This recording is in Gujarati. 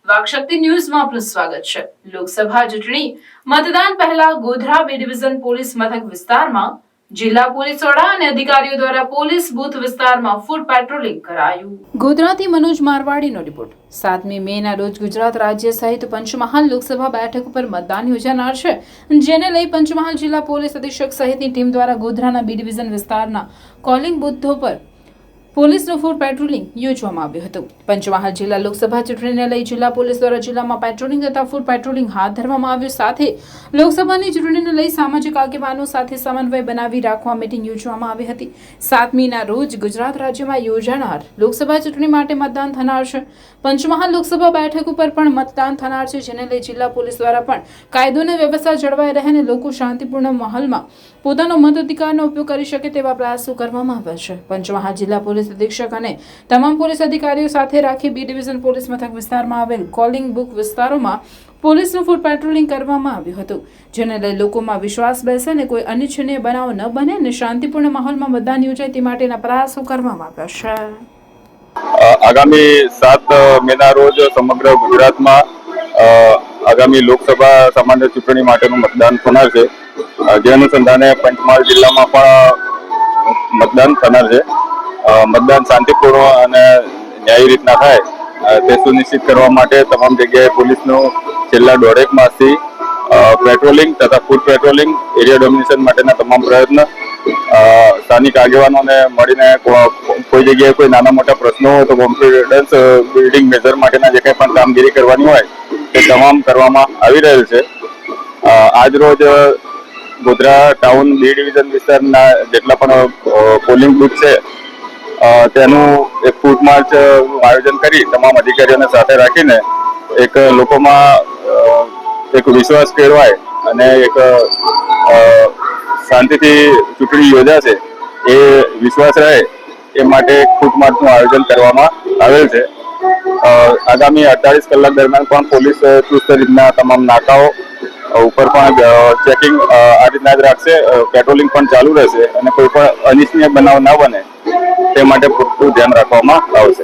વાકશક્તિ ન્યૂઝમાં આપનું સ્વાગત છે। લોકસભા ચૂંટણી મતદાન પહેલા ગોધરા બી ડિવિઝન પોલીસ મથક વિસ્તારમાં જિલ્લા પોલીસ વડા અને અધિકારીઓ દ્વારા પોલીસ બૂથ વિસ્તારમાં ફૂટ પેટ્રોલિંગ કરાયું। ગોધરાથી મનોજ મારવાડીનો રિપોર્ટ। 7મી મેના રોજ ગુજરાત રાજ્ય સહિત પંચમહાલ લોકસભા બેઠક પર મતદાન યોજાનાર છે, જેને લઈ પંચમહાલ જિલ્લા પોલીસ અધિક્ષક સહિતની ટીમ દ્વારા ગોધરાના બી ડિવિઝન વિસ્તારના કોલિંગ બૂથો પર પોલીસનું ફૂટ પેટ્રોલિંગ યોજવામાં આવ્યું હતું। પંચમહાલ જિલ્લા લોકસભા ચૂંટણીને લઈ જિલ્લા પોલીસ દ્વારા જિલ્લામાં પેટ્રોલિંગ તથા ફૂટ પેટ્રોલિંગ હાથ ધરવામાં આવ્યું। સાથે લોકસભાની ચૂંટણીને લઈ સામાજિક આગેવાનો સાથે સમન્વય બનાવી રાખવા મીટિંગ યોજવામાં આવી હતી। 7મીના રોજ ગુજરાત રાજ્યમાં યોજાનાર લોકસભા ચૂંટણી માટે મતદાન થનાર છે। પંચમહાલ લોકસભા બેઠક ઉપર પણ મતદાન થનાર છે, જેને લઈ જિલ્લા પોલીસ દ્વારા પણ કાયદો અને વ્યવસ્થા જળવાઈ રહે અને લોકો શાંતિપૂર્ણ માહોલમાં પોતાનો મતાધિકારનો ઉપયોગ કરી શકે તેવા પ્રયાસો કરવામાં આવ્યા છે। પંચમહાલ જિલ્લા પોલીસ અધિક્ષક અને તમામ પોલીસ અધિકારીઓ સાથે રાખી બી ડિવિઝન પોલીસ મથક વિસ્તારમાં આવેલ કોલિંગ બુક વિસ્તારોમાં પોલીસનું ફૂટ પેટ્રોલિંગ કરવામાં આવ્યું હતું, જેને લઈ લોકોમાં વિશ્વાસ બેસે અને કોઈ અનિચ્છનીય બનાવ ન બને અને શાંતિપૂર્ણ માહોલમાં મતદાન યોજાય તે માટેના પ્રયાસો કરવામાં આવ્યા છે। આગામી 7 મેના રોજ સમગ્ર ગુજરાતમાં આગામી લોકસભા સામાન્ય ચૂંટણી માટેનું મતદાન થનાર છે, જે અનુસંધાને પંચમહાલ જિલ્લામાં પણ મતદાન થનાર છે। મતદાન શાંતિપૂર્ણ અને ન્યાયી રીતના થાય તે સુનિશ્ચિત કરવા માટે તમામ જગ્યાએ પોલીસનું છેલ્લા 1.5 માસથી પેટ્રોલિંગ તથા ફૂટ પેટ્રોલિંગ, એરિયા ડોમિનેશન માટેના તમામ પ્રયત્ન, સ્થાનિક આગેવાનોને મળીને કોઈ જગ્યાએ કોઈ નાના મોટા પ્રશ્નો હોય તો કોન્ફિડન્સ બિલ્ડિંગ મેજર માટેના જે કંઈ પણ કામગીરી કરવાની હોય તે તમામ કરવામાં આવી રહેલ છે। આજ રોજ ગોધરા ટાઉન બી ડિવિઝન વિસ્તારના જેટલા પણ પોલિંગ બૂથ છે તેનું એક ફૂટ માર્ચ આયોજન કરી તમામ અધિકારીઓને સાથે રાખીને એક લોકોમાં એક વિશ્વાસ કેળવાય અને એક શાંતિથી ચૂંટણી યોજાશે એ વિશ્વાસ રહે એ માટે એક ફૂટ માર્ચનું આયોજન કરવામાં આવેલ છે। આગામી 48 કલાક દરમિયાન પણ પોલીસ ચુસ્ત રીતના તમામ નાકાઓ ઉપર પણ ચેકિંગ આ રીતના જ રાખશે, પેટ્રોલિંગ પણ ચાલુ રહેશે અને કોઈ પણ અનિચ્છનીય બનાવ ન બને તે માટે પૂરતું ધ્યાન રાખવામાં આવશે।